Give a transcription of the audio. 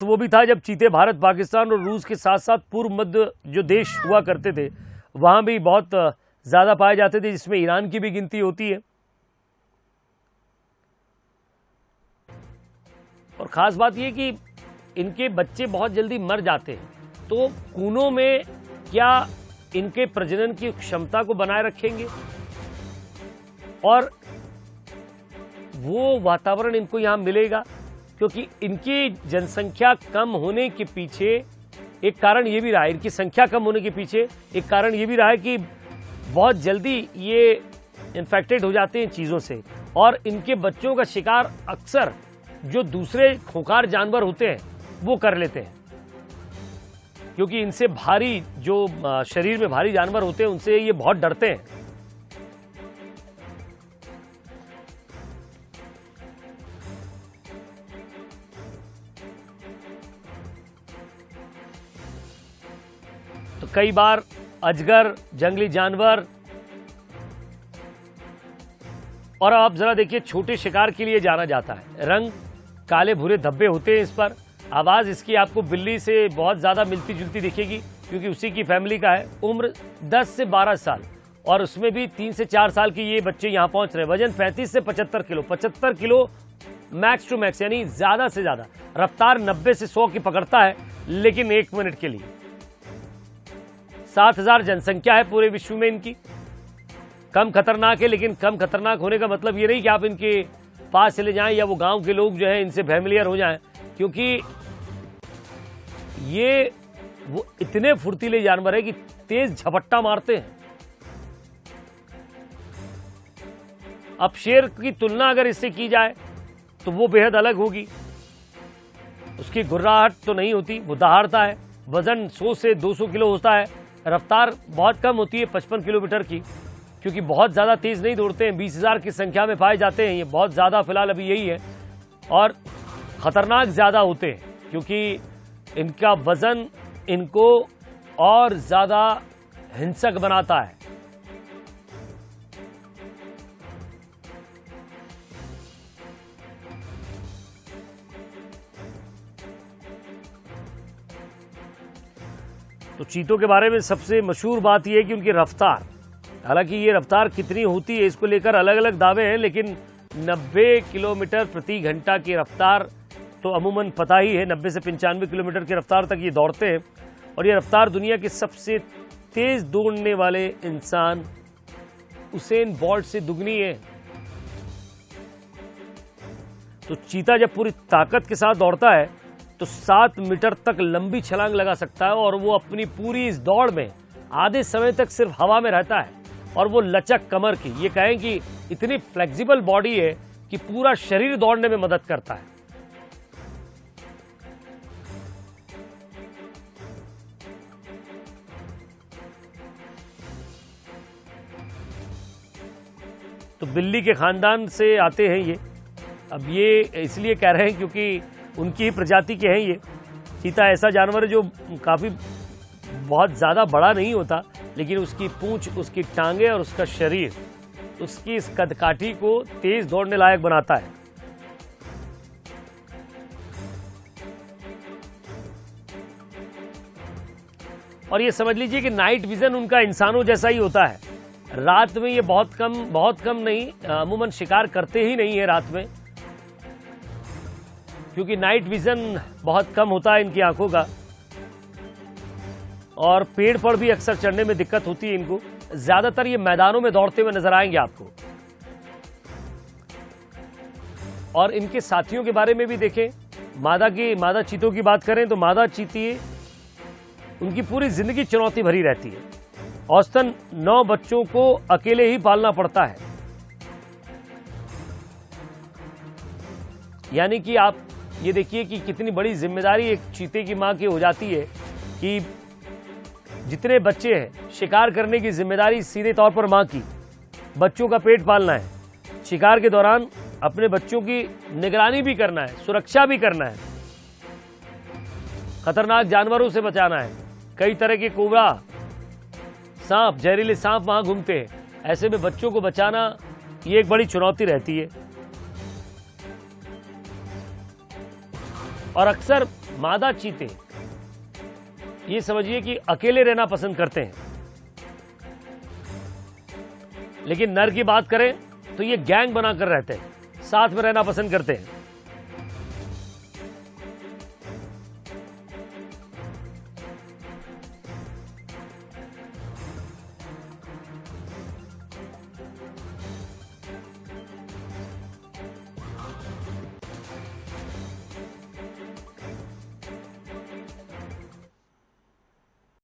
तो वो भी था जब चीते भारत, पाकिस्तान और रूस के साथ साथ पूर्व मध्य जो देश हुआ करते थे वहाँ भी बहुत ज़्यादा पाए जाते थे, जिसमें ईरान की भी गिनती होती है। और ख़ास बात ये कि इनके बच्चे बहुत जल्दी मर जाते हैं, तो कूनों में क्या इनके प्रजनन की क्षमता को बनाए रखेंगे और वो वातावरण इनको यहाँ मिलेगा, क्योंकि इनकी जनसंख्या कम होने के पीछे एक कारण ये भी रहा है, इनकी संख्या कम होने के पीछे एक कारण ये भी रहा है कि बहुत जल्दी ये इन्फेक्टेड हो जाते हैं चीज़ों से, और इनके बच्चों का शिकार अक्सर जो दूसरे खूंखार जानवर होते हैं वो कर लेते हैं, क्योंकि इनसे भारी जो शरीर में भारी जानवर होते हैं उनसे ये बहुत डरते हैं। तो कई बार अजगर, जंगली जानवर, और आप जरा देखिए छोटे शिकार के लिए जाना जाता है। रंग काले भूरे धब्बे होते हैं इस पर। आवाज़ इसकी आपको बिल्ली से बहुत ज़्यादा मिलती जुलती दिखेगी, क्योंकि उसी की फैमिली का है। उम्र 10 से 12 साल, और उसमें भी 3 से 4 साल के ये बच्चे यहाँ पहुँच रहे हैं। वजन 35 से 75 kilo, 75 kilo max to max, यानी ज़्यादा से ज़्यादा। रफ्तार 90 से 100 की पकड़ता है, लेकिन 1 मिनट के लिए। 7,000 जनसंख्या है पूरे विश्व में इनकी। कम खतरनाक है, लेकिन कम खतरनाक होने का मतलब ये नहीं कि आप इनके पास चले जाएं या वो गांव के लोग जो हैं इनसे फैमिलियर हो जाएं, क्योंकि ये वो इतने फुर्तीले जानवर है कि तेज झपट्टा मारते हैं। अब शेर की तुलना अगर इससे की जाए तो वो बेहद अलग होगी। उसकी गुर्राहट तो नहीं होती, वो दहाड़ता है। वजन 100 से 200 किलो होता है। रफ्तार बहुत कम होती है, 55 किलोमीटर की, क्योंकि बहुत ज़्यादा तेज़ नहीं दौड़ते हैं। 20,000 की संख्या में पाए जाते हैं, ये बहुत ज़्यादा फिलहाल अभी यही है। और ख़तरनाक ज़्यादा होते हैं, क्योंकि इनका वज़न इनको और ज़्यादा हिंसक बनाता है। तो चीतों के बारे में सबसे मशहूर बात यह है कि उनकी रफ्तार, हालांकि ये रफ्तार कितनी होती है इसको लेकर अलग अलग दावे हैं, लेकिन 90 किलोमीटर प्रति घंटा की रफ्तार तो अमूमन पता ही है। 90 से 95 किलोमीटर की रफ्तार तक ये दौड़ते हैं, और ये रफ्तार दुनिया के सबसे तेज दौड़ने वाले इंसान उसेन बोल्ट से दुगनी है। तो चीता जब पूरी ताकत के साथ दौड़ता है तो 7 मीटर तक लंबी छलांग लगा सकता है, और वो अपनी पूरी इस दौड़ में आधे समय तक सिर्फ हवा में रहता है। और वो लचक कमर की, ये कहें कि इतनी फ्लेक्सिबल बॉडी है कि पूरा शरीर दौड़ने में मदद करता है। तो बिल्ली के खानदान से आते हैं ये। अब ये इसलिए कह रहे हैं क्योंकि उनकी ही प्रजाति के हैं ये। चीता ऐसा जानवर है जो काफ़ी बहुत ज़्यादा बड़ा नहीं होता, लेकिन उसकी पूंछ, उसकी टांगे और उसका शरीर उसकी इस कदकाठी को तेज दौड़ने लायक बनाता है। और ये समझ लीजिए कि नाइट विजन उनका इंसानों जैसा ही होता है। रात में ये बहुत कम नहीं, अमूमन शिकार करते ही नहीं है रात में, क्योंकि नाइट विजन बहुत कम होता है इनकी आंखों का, और पेड़ पर भी अक्सर चढ़ने में दिक्कत होती है इनको। ज्यादातर ये मैदानों में दौड़ते हुए नजर आएंगे आपको। और इनके साथियों के बारे में भी देखें। मादा चीतों की बात करें तो मादा चीती उनकी पूरी जिंदगी चुनौती भरी रहती है। औसतन 9 बच्चों को अकेले ही पालना पड़ता है। यानी कि आप ये देखिए कि कितनी बड़ी जिम्मेदारी एक चीते की मां की हो जाती है कि जितने बच्चे हैं, शिकार करने की जिम्मेदारी सीधे तौर पर मां की। बच्चों का पेट पालना है, शिकार के दौरान अपने बच्चों की निगरानी भी करना है, सुरक्षा भी करना है, खतरनाक जानवरों से बचाना है। कई तरह के कोबरा, सांप, जहरीले सांप वहां घूमते हैं। ऐसे में बच्चों को बचाना ये एक बड़ी चुनौती रहती है। और अक्सर मादा चीते ये समझिए कि अकेले रहना पसंद करते हैं, लेकिन नर की बात करें तो ये गैंग बनाकर रहते हैं, साथ में रहना पसंद करते हैं।